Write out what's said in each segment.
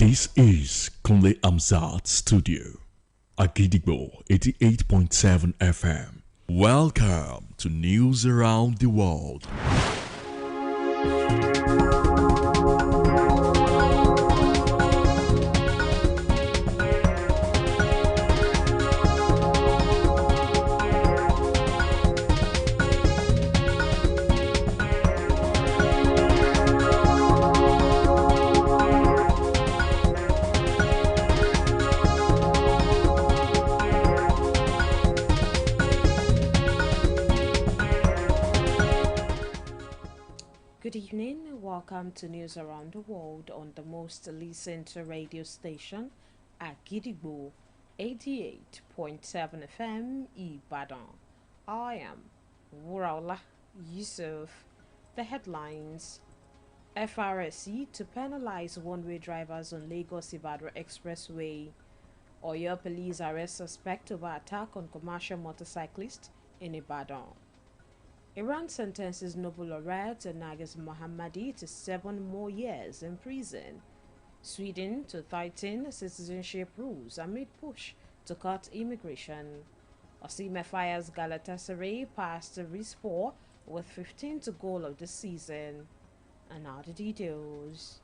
This is Kunle Amzat Studio, Agidigbo 88.7 FM. Welcome to News Around the World. Good evening, welcome to News Around the World on the most listened to radio station, Agidigbo 88.7 FM Ibadan. I am Wuraola Yusuf. The headlines: FRSC to penalize one-way drivers on Lagos-Ibadan Expressway. Oyo police arrest suspect over attack on commercial motorcyclist in Ibadan. Iran sentences Nobel laureate Nagis Mohammadi to 7 more years in prison. Sweden to tighten citizenship rules amid push to cut immigration. Osimhen fires Galatasaray past Rispor with 15th goal of the season. And now the details.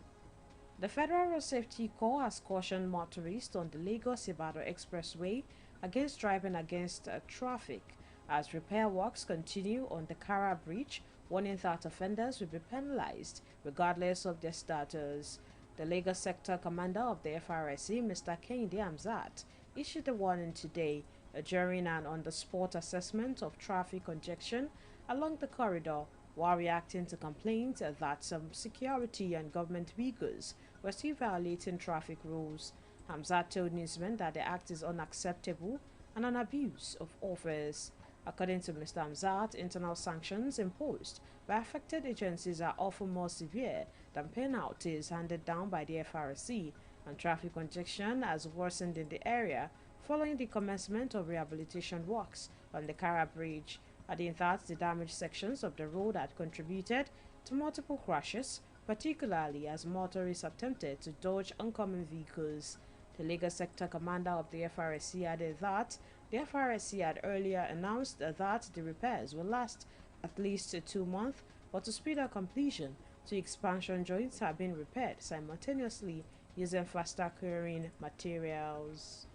The Federal Road Safety Corps has cautioned motorists on the Lagos-Ibadan Expressway against driving against traffic as repair works continue on the Kara Bridge, warning that offenders will be penalized regardless of their status. The Lagos Sector Commander of the FRSC, Mr. Kehinde Amzat, issued a warning today during an on-the-spot assessment of traffic congestion along the corridor while reacting to complaints that some security and government vehicles were still violating traffic rules. Amzat told newsmen that the act is unacceptable and an abuse of office. According to Mr. Amzat, internal sanctions imposed by affected agencies are often more severe than penalties handed down by the FRC, and traffic congestion has worsened in the area following the commencement of rehabilitation works on the Kara Bridge, adding that the damaged sections of the road had contributed to multiple crashes, particularly as motorists attempted to dodge oncoming vehicles. The Lagos Sector Commander of the FRSC added that the FRSC had earlier announced that the repairs will last at least 2 months, but to speed up completion, 2 expansion joints have been repaired simultaneously using faster curing materials.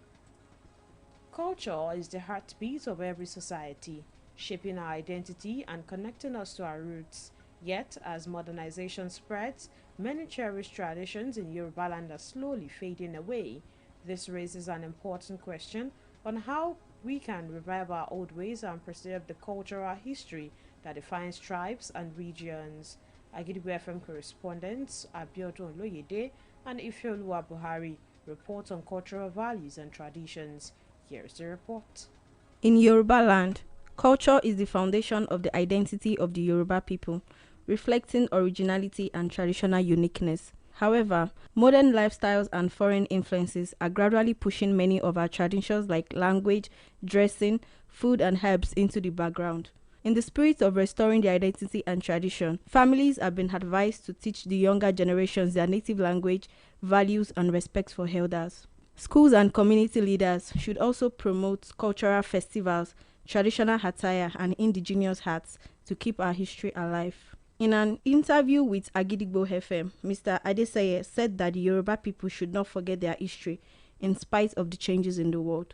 Culture is the heartbeat of every society, shaping our identity and connecting us to our roots. Yet, as modernization spreads, many cherished traditions in Yoruba land are slowly fading away. This raises an important question on how we can revive our old ways and preserve the cultural history that defines tribes and regions. Agidigbo FM correspondents Abiodun Loyede and Ifeoluwa Buhari report on cultural values and traditions. Here's the report. In Yoruba land, culture is the foundation of the identity of the Yoruba people, reflecting originality and traditional uniqueness. However, modern lifestyles and foreign influences are gradually pushing many of our traditions like language, dressing, food and herbs into the background. In the spirit of restoring the identity and tradition, families have been advised to teach the younger generations their native language, values and respect for elders. Schools and community leaders should also promote cultural festivals, traditional attire and indigenous arts to keep our history alive. In an interview with Agidigbo FM, Mr. Adeseye said that the Yoruba people should not forget their history in spite of the changes in the world.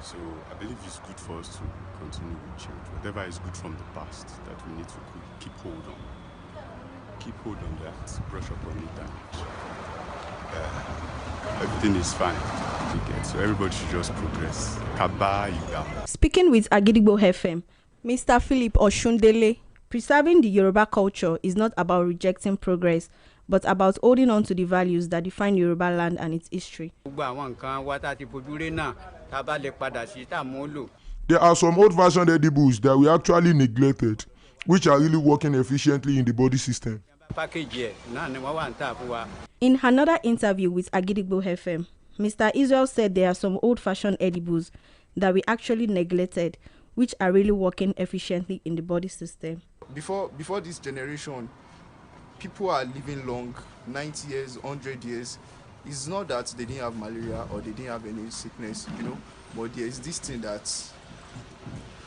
So I believe it's good for us to continue with change. Whatever is good from the past that we need to keep hold on. Keep hold on that, brush up on it, and everything is fine. So everybody should just progress. Kaba Yuga. Speaking with Agidigbo FM, Mr. Philip Oshundele, preserving the Yoruba culture is not about rejecting progress, but about holding on to the values that define Yoruba land and its history. There are some old-fashioned edibles that we actually neglected, which are really working efficiently in the body system. In another interview with Agidigbo FM, Mr. Israel said there are some old-fashioned edibles that we actually neglected, which are really working efficiently in the body system. Before this generation, people are living long, 90 years, 100 years. It's not that they didn't have malaria or they didn't have any sickness, but there is this thing that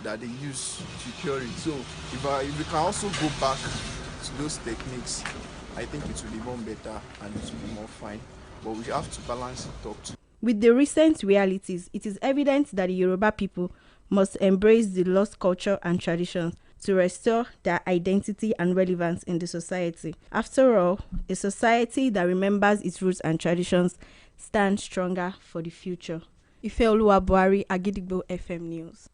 they use to cure it. So if we can also go back to those techniques, I think it will be more better and it will be more fine. But we have to balance it up too. With the recent realities, it is evident that the Yoruba people must embrace the lost culture and traditions to restore their identity and relevance in the society. After all, a society that remembers its roots and traditions stands stronger for the future. Ifeoluwa Buhari, Agidigbo FM News.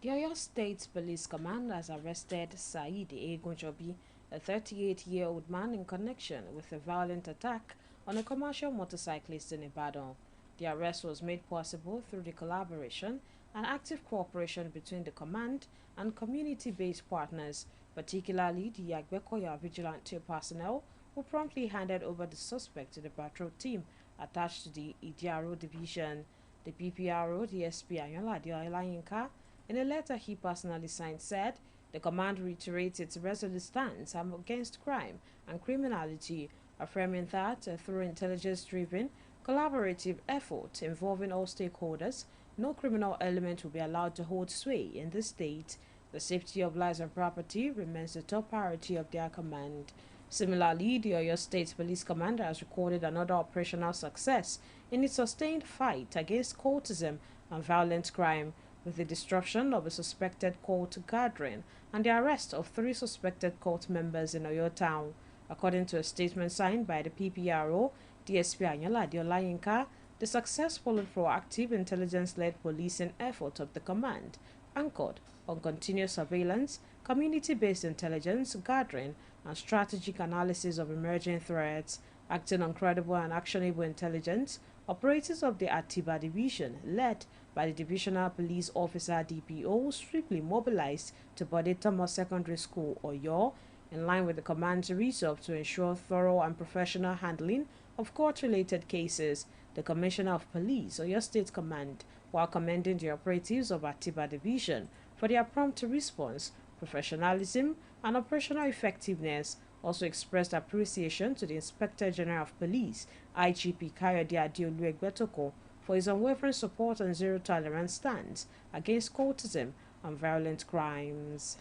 The Oyo State Police Command has arrested Saeed Akojopo, a 38-year-old man in connection with a violent attack on a commercial motorcyclist in Ibadan. The arrest was made possible through the collaboration and active cooperation between the command and community-based partners, particularly the Agbekoya vigilante personnel, who promptly handed over the suspect to the patrol team attached to the Idiaro division. The PPRO DSP Ayola Iroyin, in a letter he personally signed, said the command reiterates its resolute stance against crime and criminality, affirming that through intelligence-driven, collaborative effort involving all stakeholders, no criminal element will be allowed to hold sway in the state. The safety of lives and property remains the top priority of their command. Similarly, the Oyo State Police Commander has recorded another operational success in its sustained fight against cultism and violent crime, with the disruption of a suspected cult gathering and the arrest of 3 suspected cult members in Oyo town. According to a statement signed by the PPRO, DSP Anyola Adeolayinka, the successful and proactive intelligence-led policing effort of the command, anchored on continuous surveillance, community-based intelligence gathering, and strategic analysis of emerging threats, acting on credible and actionable intelligence, operators of the Atiba Division, led by the Divisional Police Officer DPO, swiftly mobilized to Bode Thomas Secondary School, Oyo, in line with the command's resolve to ensure thorough and professional handling of court-related cases. The Commissioner of Police, Oyo State Command, while commending the operatives of Atiba Division for their prompt response, professionalism, and operational effectiveness, also expressed appreciation to the Inspector General of Police, IGP Kayode Adeolu Egbetoko, for his unwavering support and zero-tolerance stance against cultism and violent crimes.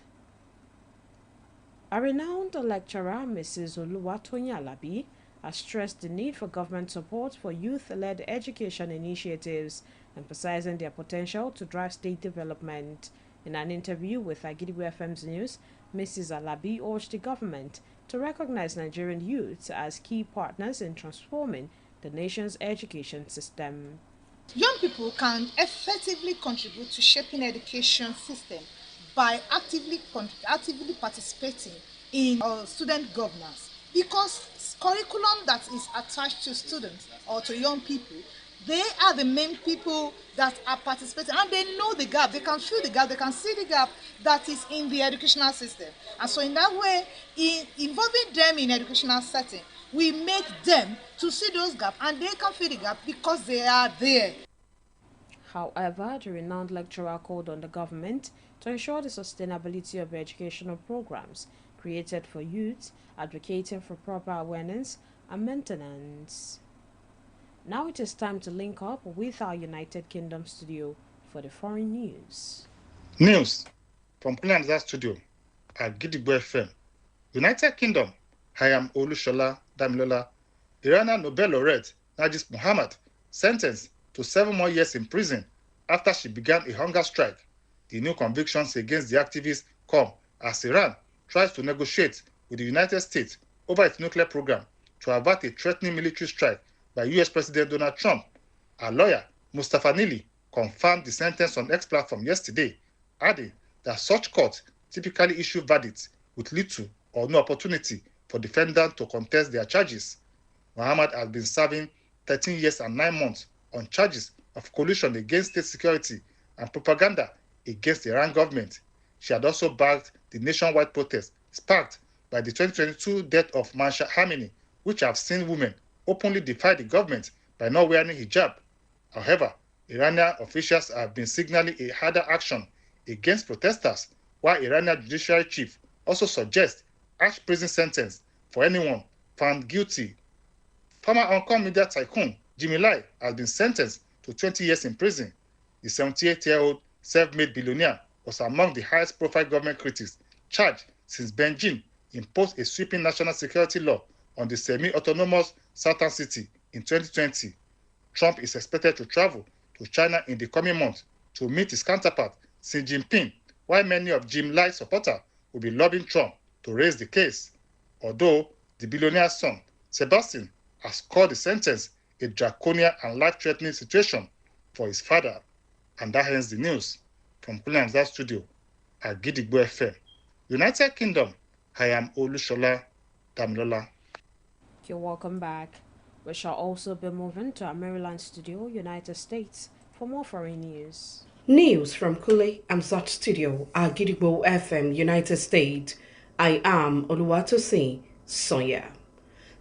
A renowned lecturer, Mrs. Oluwatoyin Alabi, has stressed the need for government support for youth-led education initiatives, emphasizing their potential to drive state development. In an interview with Agidigbo FM's News, Mrs. Alabi urged the government to recognize Nigerian youths as key partners in transforming the nation's education system. Young people can effectively contribute to shaping education system by actively participating in student governance, because curriculum that is attached to students or to young people, they are the main people that are participating, and they know the gap, they can fill the gap, they can see the gap that is in the educational system. And so in that way, in involving them in educational setting, we make them to see those gaps, and they can fill the gap because they are there. However, the renowned lecturer called on the government to ensure the sustainability of educational programs created for youth, advocating for proper awareness and maintenance. Now it is time to link up with our United Kingdom studio for the foreign news. News from Pelu studio at Gidigbo FM. United Kingdom. I am Olushola Damilola. Iranian Nobel laureate Najis Muhammad sentenced to 7 more years in prison after she began a hunger strike. The new convictions against the activist come as Iran tries to negotiate with the United States over its nuclear program to avert a threatening military strike by US President Donald Trump. Her lawyer, Mustafa Nili, confirmed the sentence on X platform yesterday, adding that such courts typically issue verdicts with little or no opportunity for defendants to contest their charges. Muhammad has been serving 13 years and 9 months on charges of collusion against state security and propaganda against the Iran government. She had also backed the nationwide protests sparked by the 2022 death of Mahsa Amini, which have seen women openly defy the government by not wearing hijab. However, Iranian officials have been signaling a harder action against protesters, while Iranian judiciary chief also suggests harsh prison sentence for anyone found guilty Former Hong Kong media tycoon Jimmy Lai has been sentenced to 20 years in prison. The 78-year-old self-made billionaire was among the highest-profile government critics charged since Beijing imposed a sweeping national security law on the semi-autonomous southern city in 2020. Trump is expected to travel to China in the coming months to meet his counterpart Xi Jinping, while many of Jim Lai's supporters will be lobbying Trump to raise the case. Although the billionaire's son, Sebastian, has called the sentence a draconian and life-threatening situation for his father. And that ends the news. From Pelu Adenike Studio at Gidigbo FM, United Kingdom, I am Shola Damilola. You're welcome back. We shall also be moving to our Maryland studio, United States, for more foreign news. News from Kule Amzat Studio at Gidigbo FM, United States. I am Oluwatosin Sonya.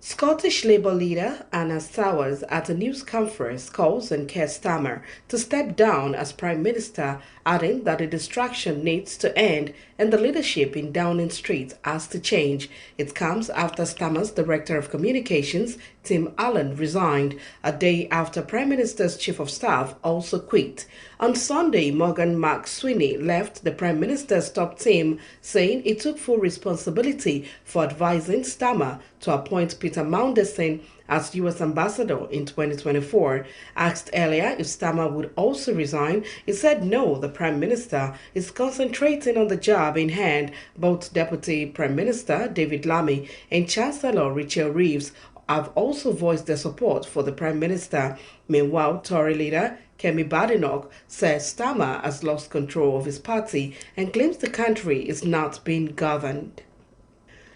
Scottish Labour leader Anna Sowers at a news conference calls on Keir Starmer to step down as Prime Minister, adding that the distraction needs to end and the leadership in Downing Street has to change. It comes after Starmer's Director of Communications, Tim Allen, resigned a day after Prime Minister's Chief of Staff also quit. On Sunday, Morgan McSweeney left the Prime Minister's top team, saying he took full responsibility for advising Starmer to appoint Peter Mandelson as U.S. Ambassador in 2024. Asked earlier if Starmer would also resign, he said no, the Prime Minister is concentrating on the job in hand. Both Deputy Prime Minister David Lammy and Chancellor Rachel Reeves have also voiced their support for the Prime Minister. Meanwhile, Tory leader Kemi Badenoch says Starmer has lost control of his party and claims the country is not being governed.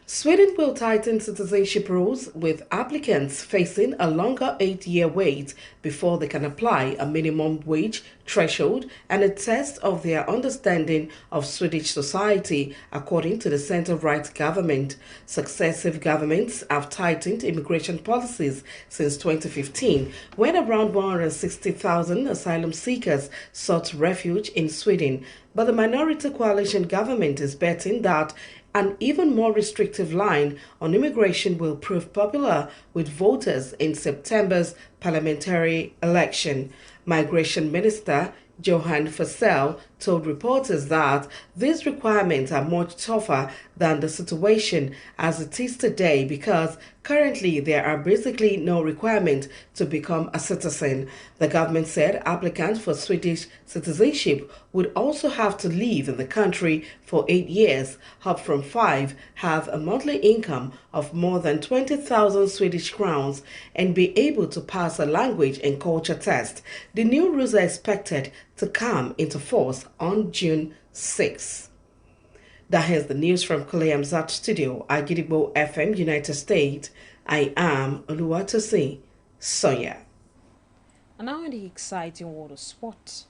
Sweden will tighten citizenship rules, with applicants facing a longer 8-year wait before they can apply a minimum wage threshold and a test of their understanding of Swedish society, according to the centre-right government. Successive governments have tightened immigration policies since 2015, when around 160,000 asylum seekers sought refuge in Sweden. But the minority coalition government is betting that an even more restrictive line on immigration will prove popular with voters in September's parliamentary election. Migration Minister Johan Forsell told reporters that these requirements are much tougher than the situation as it is today, because currently there are basically no requirement to become a citizen. The government said applicants for Swedish citizenship would also have to live in the country for 8 years, up from 5, have a monthly income of more than 20,000 Swedish crowns, and be able to pass a language and culture test. The new rules are expected to come into force on June 6. That is the news from Kule Amzat Studio at Gidigbo FM, United States. I am Oluwatosin Sonya. And now in the exciting world of sport,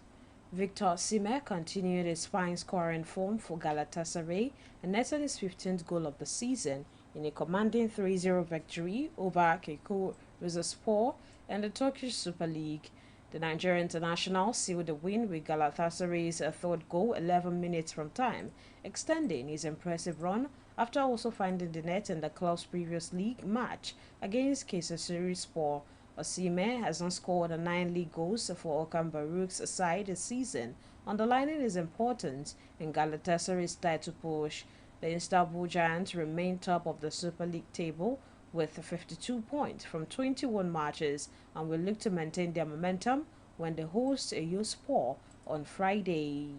Victor Osimhen continued his fine scoring form for Galatasaray and netted his 15th goal of the season in a commanding 3-0 victory over Akojopo Iroyin in the Turkish Super League. The Nigerian international sealed the win with Galatasaray's third goal 11 minutes from time, extending his impressive run after also finding the net in the club's previous league match against Kayserispor. Osimhen has not scored 9 league goals for Okan Barouk's side this season, underlining his importance in Galatasaray's title push. The Istanbul Giants remain top of the Super League table with 52 points from 21 matches and will look to maintain their momentum when they host Eyüpspor on Friday.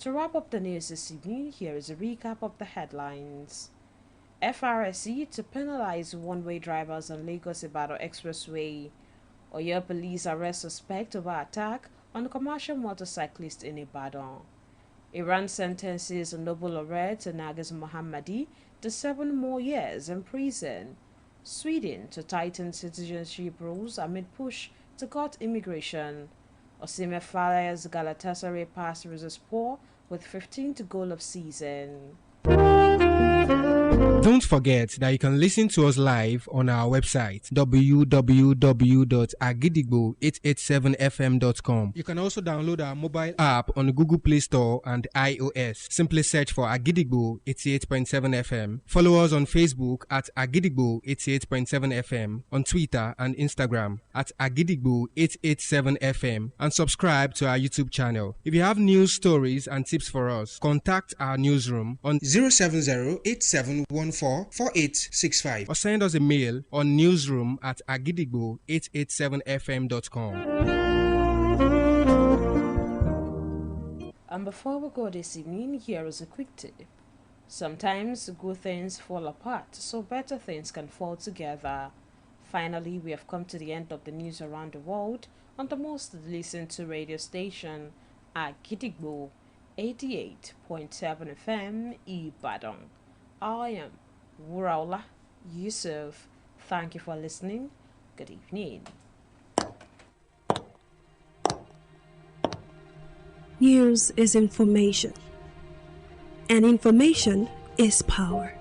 To wrap up the news this evening, here is a recap of the headlines. FRSC to penalize one-way drivers on Lagos-Ibadan Expressway. Oyo police arrest suspect over attack on commercial motorcyclist in Ibadan. Iran sentences Nobel laureate Narges Mohammadi to 7 more years in prison. Sweden to tighten citizenship rules amid push to cut immigration. Osimhen fires Galatasaray past Rizespor with 15th goal of season. Don't forget that you can listen to us live on our website www.agidigbo887fm.com. You can also download our mobile app on the Google Play Store and iOS. Simply search for Agidigbo 88.7 FM. Follow us on Facebook at Agidigbo 88.7 FM, on Twitter and Instagram at Agidigbo 887 FM, and subscribe to our YouTube channel. If you have news stories and tips for us, contact our newsroom on 070-8714-4865 or send us a mail on newsroom@agidigbo887fm.com. And before we go this evening, here is a quick tip. Sometimes good things fall apart, so better things can fall together. Finally, we have come to the end of the news around the world on the most listened to radio station, Agidigbo 88.7 FM, Ibadan. I am Wuraola Yusuf. Thank you for listening. Good evening. News is information, and information is power.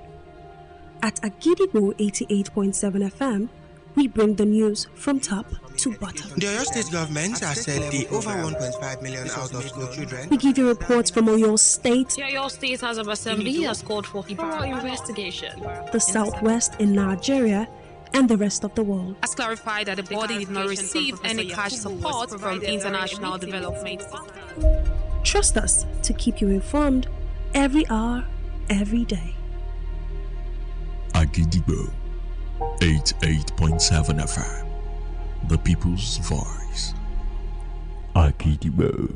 At Agidigbo 88.7 FM, we bring the news from top to bottom. The Oyo State government has said the over 1.5 million out-of-school children. We give you reports from Oyo State. The Oyo State House of Assembly has called for thorough investigation. The Southwest in Nigeria and the rest of the world. Has clarified that the body did not receive any cash support from international development. Trust us to keep you informed every hour, every day. Agidigbo 88.7 FM, the people's voice. Agidigbo.